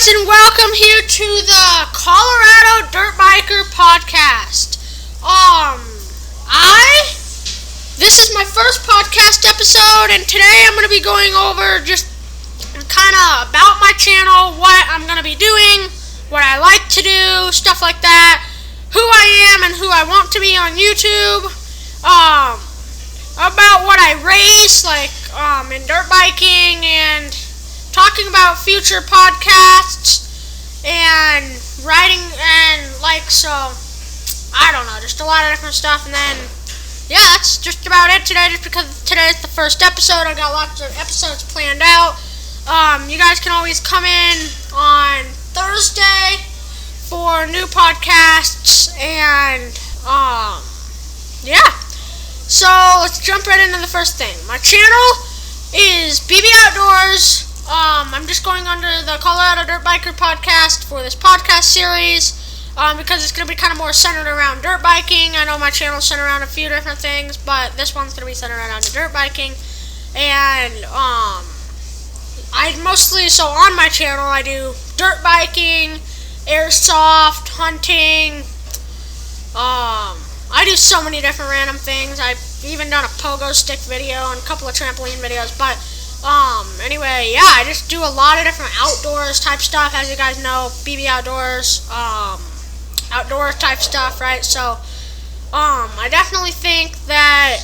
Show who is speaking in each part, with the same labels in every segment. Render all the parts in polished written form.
Speaker 1: and welcome here to the Colorado Dirt Biker Podcast. This is my first podcast episode, and today I'm going to be going over just kind of about my channel, what I'm going to be doing, what I like to do, stuff like that, who I am and who I want to be on YouTube, about what I race, in dirt biking, and talking about future podcasts and writing and I don't know, just a lot of different stuff. And then that's just about it today, just because today's the first episode. I got lots of episodes planned out. You guys can always come in on Thursday for new podcasts, and so let's jump right into the first thing. My channel is BB Outdoors. I'm just going under the Colorado Dirt Biker Podcast for this podcast series, because it's going to be kind of more centered around dirt biking. I know my channel's centered around a few different things, but this one's going to be centered around dirt biking. And on my channel I do dirt biking, airsoft, hunting. I do so many different random things. I've even done a pogo stick video and a couple of trampoline videos, but I just do a lot of different outdoors type stuff. As you guys know, BB Outdoors, outdoor type stuff, right? So, I definitely think that,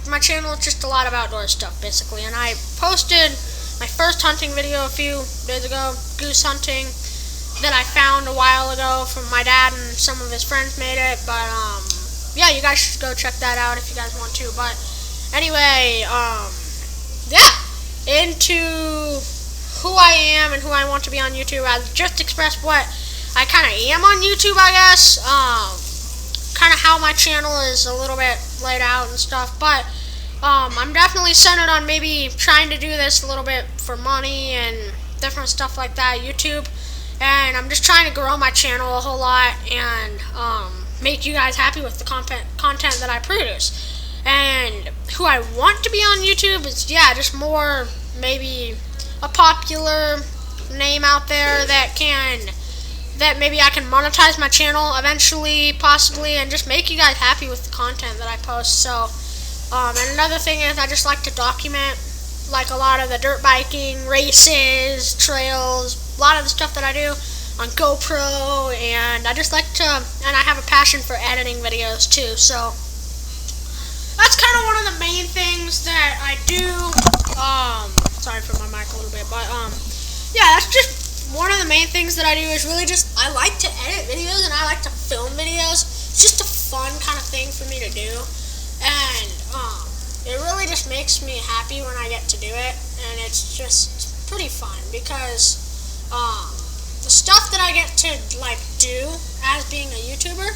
Speaker 1: my channel is just a lot of outdoor stuff, basically. And I posted my first hunting video a few days ago, goose hunting, that I found a while ago from my dad, and some of his friends made it. But, you guys should go check that out if you guys want to. But anyway, into who I am and who I want to be on YouTube. I just expressed what I kind of am on YouTube, I guess. Kind of how my channel is a little bit laid out and stuff. But I'm definitely centered on maybe trying to do this a little bit for money and different stuff like that, YouTube. And I'm just trying to grow my channel a whole lot and make you guys happy with the content that I produce. And who I want to be on YouTube is, just more maybe a popular name out there that maybe I can monetize my channel eventually, possibly, and just make you guys happy with the content that I post. So, and another thing is I just like to document, a lot of the dirt biking, races, trails, a lot of the stuff that I do on GoPro, and I just like to, and I have a passion for editing videos too, so that's kind of one of the main things that I do. Sorry for my mic a little bit, but that's just one of the main things that I do. Is really just, I like to edit videos and I like to film videos. It's just a fun kind of thing for me to do, and it really just makes me happy when I get to do it, and it's just pretty fun because the stuff that I get to do as being a YouTuber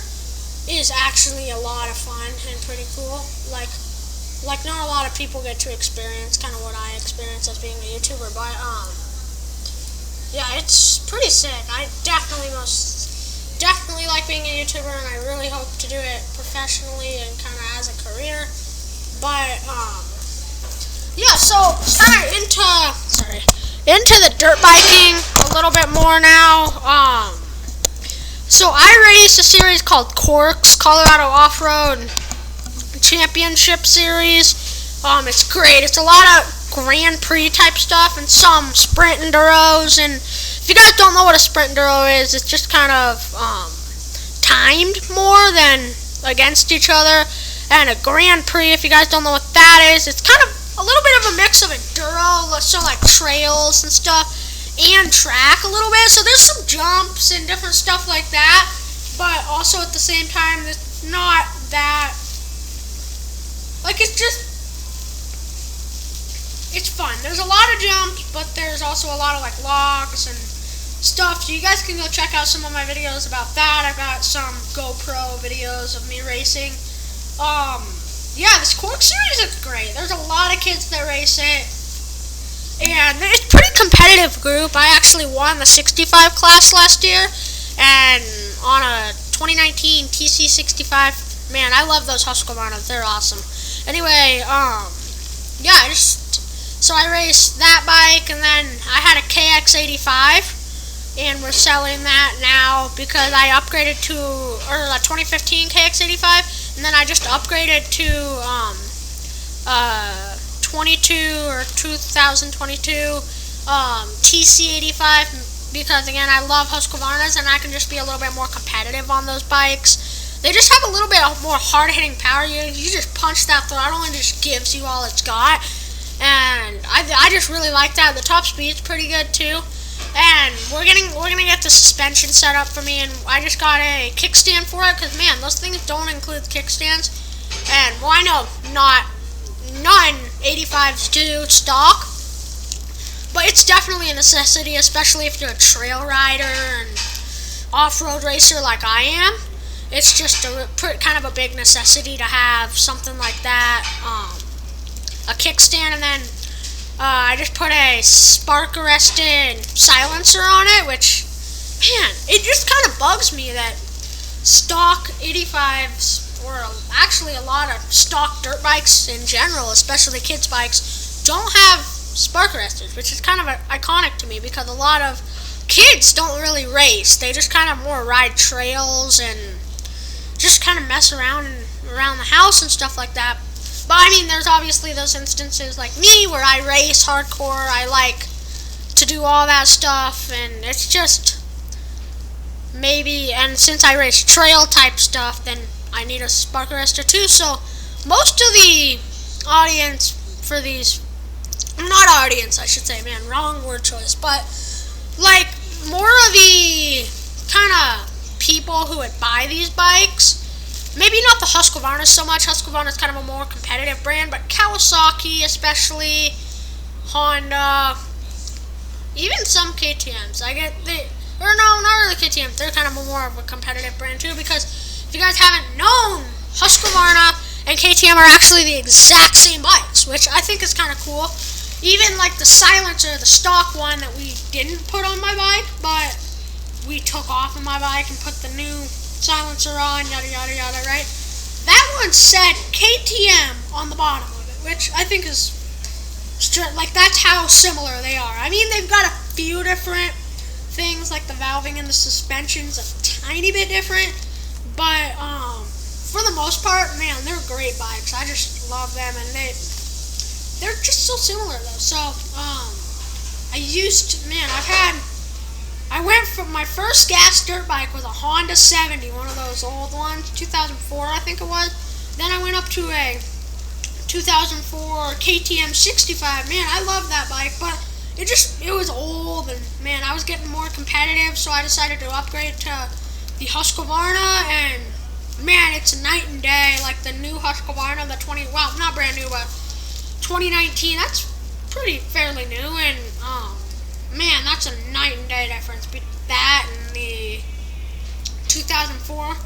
Speaker 1: is actually a lot of fun and pretty cool. Not a lot of people get to experience kind of what I experience as being a YouTuber, but it's pretty sick. I definitely like being a YouTuber, and I really hope to do it professionally and kind of as a career. But so kind of into the dirt biking a little bit more now. So I race a series called Corks, Colorado Off-Road Championship Series. It's great. It's a lot of Grand Prix type stuff and some sprint enduros. And if you guys don't know what a sprint enduro is, it's just kind of timed more than against each other. And a Grand Prix, if you guys don't know what that is, it's kind of a little bit of a mix of enduro, so trails and stuff, and track a little bit. So there's some jumps and different stuff like that, but also at the same time, it's not that, it's fun. There's a lot of jumps, but there's also a lot of logs and stuff. So you guys can go check out some of my videos about that. I've got some GoPro videos of me racing. This Cork series is great. There's a lot of kids that race it, and it's a pretty competitive group. I actually won the 65 class last year, and on a 2019 TC65. Man, I love those Husqvarnas. They're awesome. Anyway, So I raced that bike, and then I had a KX85, and we're selling that now because I upgraded to, or a 2015 KX85, and then I just upgraded to 22 or 2022 TC85 because, again, I love Husqvarna's, and I can just be a little bit more competitive on those bikes. They just have a little bit more hard-hitting power. You just punch that throttle and it just gives you all it's got. And I just really like that. The top speed's pretty good too. And we're gonna get the suspension set up for me, and I just got a kickstand for it because, man, those things don't include kickstands. And well, I know none 85s do stock, but it's definitely a necessity, especially if you're a trail rider and off-road racer like I am. It's just kind of a big necessity to have something like that, a kickstand, and then I just put a spark-arrested silencer on it, which, man, it just kind of bugs me that stock 85s, or actually a lot of stock dirt bikes in general, especially kids' bikes, don't have spark arresters, which is kind of iconic to me because a lot of kids don't really race. They just kind of more ride trails and just kind of mess around the house and stuff like that. But I mean, there's obviously those instances like me where I race hardcore. I like to do all that stuff, and it's just maybe, and since I race trail type stuff, then I need a spark arrestor too. So most of the audience for these, not audience I should say, man, wrong word choice, but like more of the kind of people who would buy these bikes, maybe not the Husqvarna so much. Husqvarna is kind of a more competitive brand, but Kawasaki especially, Honda, even some KTMs. Or no, not really KTMs. They're kind of more of a competitive brand too, because if you guys haven't known, Husqvarna and KTM are actually the exact same bikes, which I think is kind of cool. Even like the silencer, the stock one that we didn't put on my bike, but we took off of my bike and put the new silencer on, yada yada yada, right? That one said KTM on the bottom of it, which I think is like, that's how similar they are. I mean, they've got a few different things, like the valving and the suspension's a tiny bit different, but for the most part, man, they're great bikes. I just love them, and they're just so similar though. So I went from my first gas dirt bike was a Honda 70, one of those old ones, 2004 I think it was. Then I went up to a 2004 KTM 65. Man, I love that bike, but it was old, and man, I was getting more competitive, so I decided to upgrade to the Husqvarna, and man, it's night and day. Like the new Husqvarna, not brand new, but 2019, that's fairly new, and man, that's a night and day difference between that and the 2004.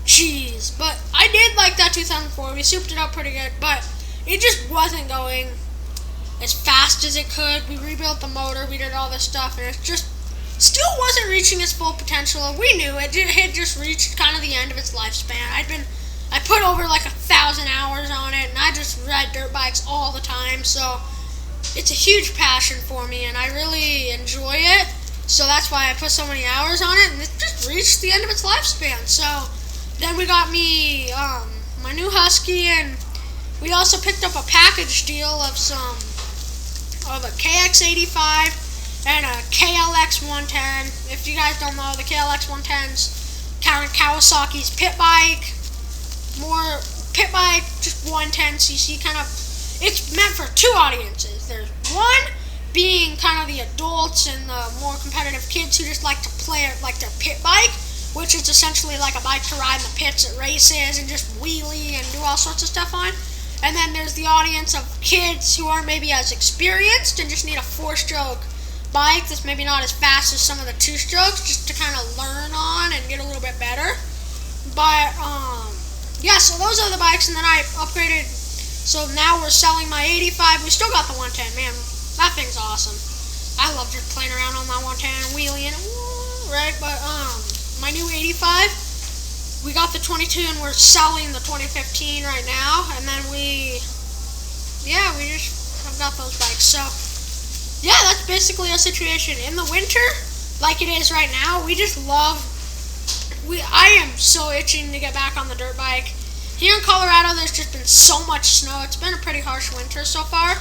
Speaker 1: Jeez, but I did like that 2004. We souped it up pretty good, but it just wasn't going as fast as it could. We rebuilt the motor, we did all this stuff, and it just still wasn't reaching its full potential. We knew it had just reached kind of the end of its lifespan. I put over like 1,000 hours on it, and I just ride dirt bikes all the time, so it's a huge passion for me, and I really enjoy it. So that's why I put so many hours on it, and it just reached the end of its lifespan. So then we got me my new Husky, and we also picked up a package deal of a KX85 and a KLX 110. If you guys don't know, the KLX 110's Kawasaki's pit bike, just 110cc kind of. It's meant for two audiences. There's one being kind of the adults and the more competitive kids who just like to play it like their pit bike, which is essentially like a bike to ride in the pits at races and just wheelie and do all sorts of stuff on. And then there's the audience of kids who aren't maybe as experienced and just need a 4-stroke bike that's maybe not as fast as some of the 2-strokes, just to kind of learn on and get a little bit better. But yeah, so those are the bikes, and then I upgraded. So now we're selling my 85. We still got the 110, man. That thing's awesome. I love just playing around on my 110 and wheeling it, right? But my new 85, we got the 22, and we're selling the 2015 right now. And then we just I've got those bikes. So, yeah, that's basically our situation. In the winter, like it is right now, we just love... I am so itching to get back on the dirt bike. Here in Colorado, there's just been so much snow. It's been a pretty harsh winter so far.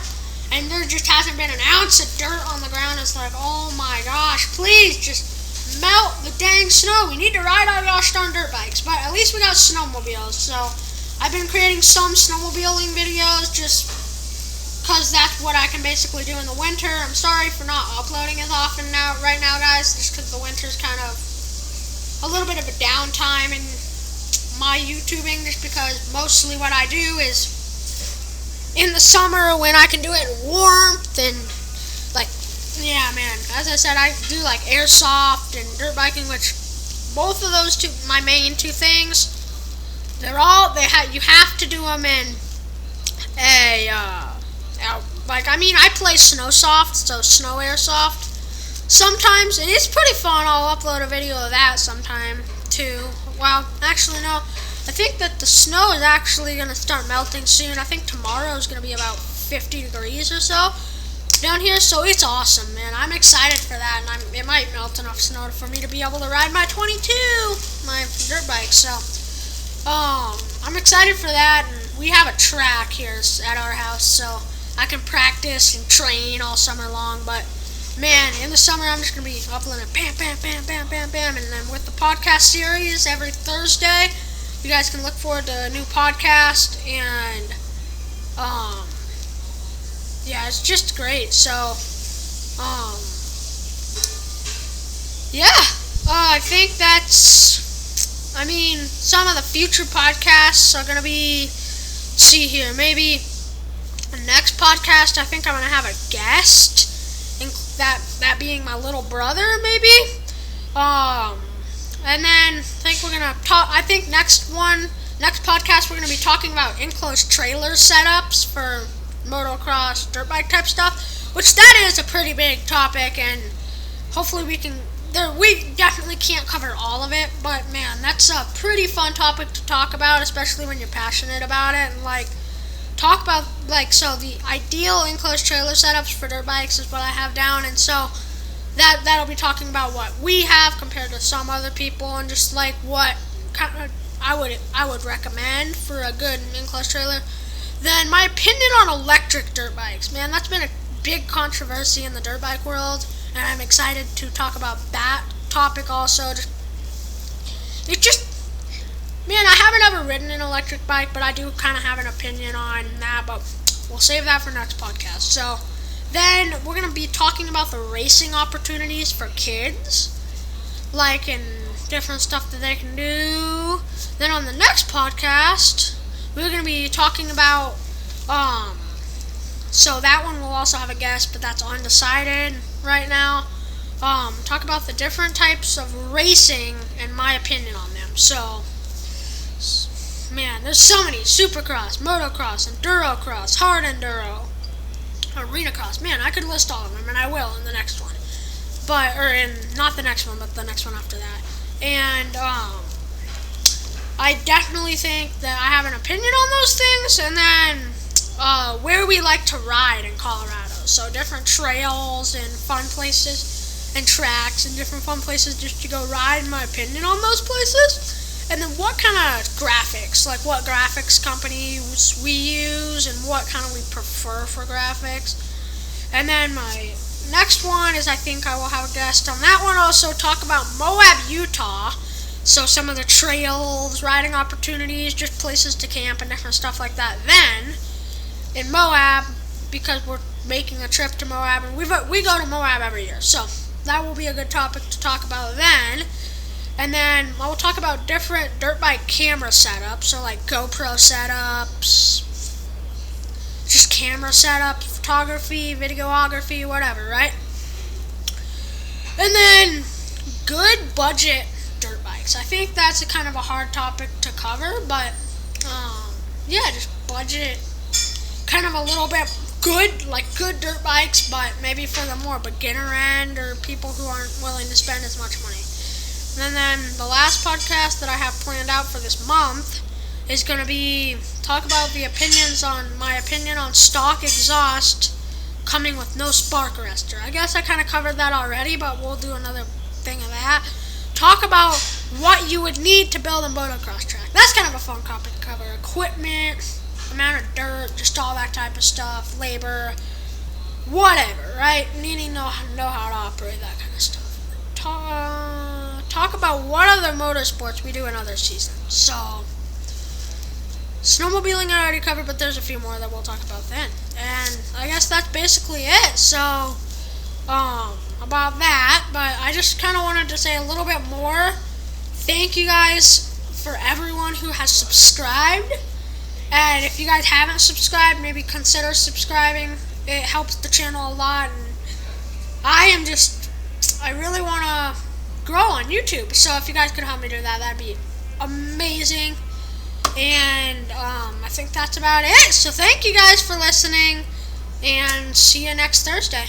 Speaker 1: And there just hasn't been an ounce of dirt on the ground. It's like, oh my gosh, please just melt the dang snow. We need to ride our gosh darn dirt bikes. But at least we got snowmobiles. So I've been creating some snowmobiling videos just because that's what I can basically do in the winter. I'm sorry for not uploading as often right now, guys, just because the winter's kind of a little bit of a downtime in my YouTubing, just because mostly what I do is in the summer when I can do it in warmth and like, yeah, man, as I said, I do like airsoft and dirt biking, which both of those two, my main two things, you have to do them in I play snowsoft, so snow airsoft. Sometimes it is pretty fun. I'll upload a video of that sometime too. Well, actually no. I think that the snow is actually going to start melting soon. I think tomorrow is going to be about 50 degrees or so down here, so it's awesome, man. I'm excited for that, and it might melt enough snow for me to be able to ride my 22, my dirt bike. So, I'm excited for that, and we have a track here at our house, so I can practice and train all summer long. But man, in the summer I'm just gonna be uploading bam, bam, bam, bam, bam, bam, and then with the podcast series every Thursday, you guys can look forward to a new podcast, and yeah, it's just great. So, yeah, I think some of the future podcasts are gonna be, see here, maybe the next podcast, I think I'm gonna have a guest, and that being my little brother, maybe. And then next podcast we're gonna be talking about enclosed trailer setups for motocross, dirt bike type stuff, which that is a pretty big topic, and hopefully we definitely can't cover all of it, but man, that's a pretty fun topic to talk about, especially when you're passionate about it, and talk about, so the ideal enclosed trailer setups for dirt bikes is what I have down, and so that'll be talking about what we have compared to some other people, and just what kind of I would recommend for a good enclosed trailer. Then my opinion on electric dirt bikes, man, that's been a big controversy in the dirt bike world, and I'm excited to talk about that topic also. Man, I haven't ever ridden an electric bike, but I do kind of have an opinion on that, but we'll save that for next podcast. So then we're going to be talking about the racing opportunities for kids, and different stuff that they can do. Then on the next podcast, we're going to be talking about, so that one will also have a guest, but that's undecided right now. Talk about the different types of racing and my opinion on them. So, man, there's so many: supercross, motocross, endurocross, hard enduro, arena cross. Man, I could list all of them, and I will in the next one. Not the next one, but the next one after that. And I definitely think that I have an opinion on those things, and then where we like to ride in Colorado. So different trails and fun places and tracks and different fun places just to go ride, in my opinion on those places. And then what kind of graphics, what graphics companies we use and what kind of we prefer for graphics. And then my next one is, I think I will have a guest on that one also, talk about Moab, Utah. So some of the trails, riding opportunities, just places to camp and different stuff like that. Then, in Moab, because we're making a trip to Moab, and we go to Moab every year, so that will be a good topic to talk about then. And then I will talk about different dirt bike camera setups, so GoPro setups, just camera setups, photography, videography, whatever, right? And then good budget dirt bikes. I think that's a kind of a hard topic to cover, but yeah, just budget, kind of a little bit good dirt bikes, but maybe for the more beginner end or people who aren't willing to spend as much money. And then the last podcast that I have planned out for this month is going to be talk about my opinion on stock exhaust coming with no spark arrestor. I guess I kind of covered that already, but we'll do another thing of that. Talk about what you would need to build a motocross track. That's kind of a fun topic to cover. Equipment, amount of dirt, just all that type of stuff, labor, whatever, right? Needing to know how to operate that kind of stuff. Talk about what other motorsports we do in other seasons. So, snowmobiling I already covered, but there's a few more that we'll talk about then. And I guess that's basically it. So, about that, but I just kind of wanted to say a little bit more. Thank you guys for everyone who has subscribed. And if you guys haven't subscribed, maybe consider subscribing. It helps the channel a lot. And I really want to grow on YouTube. So if you guys could help me do that, that'd be amazing. And I think that's about it. So thank you guys for listening. And see you next Thursday.